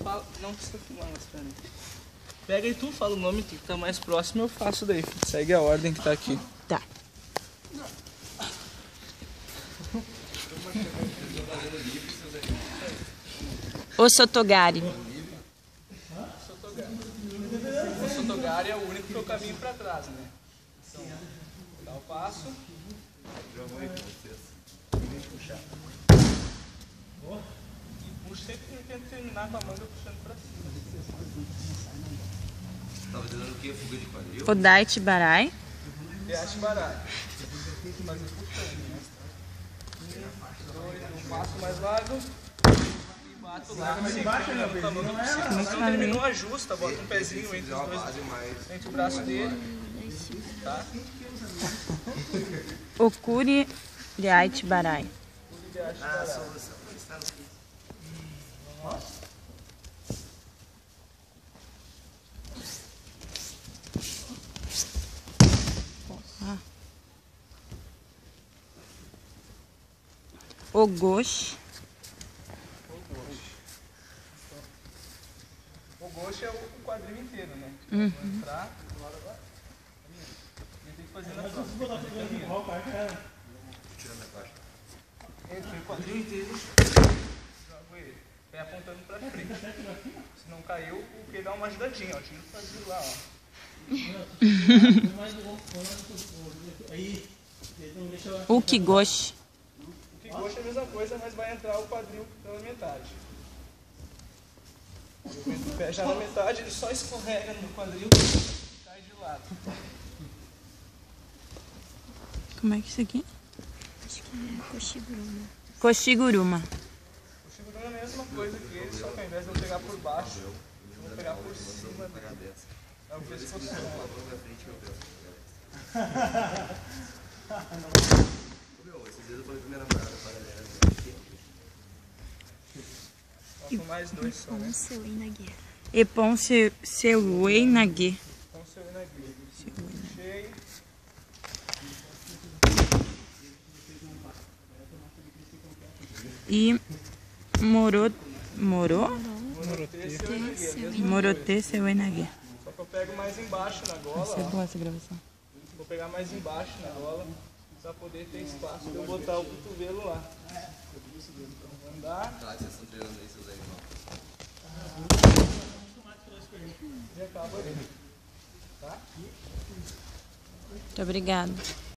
fala, não precisa filmar mais pra mim. Pega e tu fala o nome que tá mais próximo, eu faço daí. Segue a ordem que tá aqui. Tá. O Sotogari. O Sotogari é o único que eu caminho pra trás, né? Então, dá o passo. Já vou aí com vocês. Deixa eu puxar. E puxa sempre que eu tento terminar com a manga puxando pra cima. Tava dizendo o que? Fuga de quadril? O Daichi Barai. Daichi Barai. Fazer puxando, né? Um passo mais largo. E bato lá. Mas embaixo na manga por cima. Se não terminou, ajusta. Bota um pezinho entre os dois. Entre o braço dele. Tá? O Kuri Daichi Barai. O Goshi. O Goshi é o quadril inteiro, né? Uhum. Vou entrar. E tem que fazer na próxima. Entre o quadril inteiro. Jogo ele. Pé apontando pra frente. Se não caiu, o que dá uma ajudadinha, ó. Tira o quadril lá, ó. O Kigoshi. O Kigoshi é a mesma coisa, mas vai entrar o quadril pela metade. Eu meto o pé já na metade, ele só escorrega no quadril e cai de lado. Como é que é isso aqui? Acho que é Koshiguruma. Koshiguruma. O Shiguruma é a mesma coisa que ele, só que ao invés de eu pegar por baixo, eu vou pegar por cima dele. É o pescoço. Esses dias eu falei pra minha namorada, Faltam mais dois só, né? Seu Inagi. Epon Seuei Nage. Então, seu Inagi. Puxei. E Morote Seuei Nage. Só que eu pego mais embaixo na gola, Vai ser ó. boa essa gravação. Vou pegar mais embaixo na gola, pra poder ter espaço pra eu botar o cotovelo lá. Então, vou andar. Claro que vocês estão treinando aí, seus animais. E acaba ali. Tá? Muito obrigada.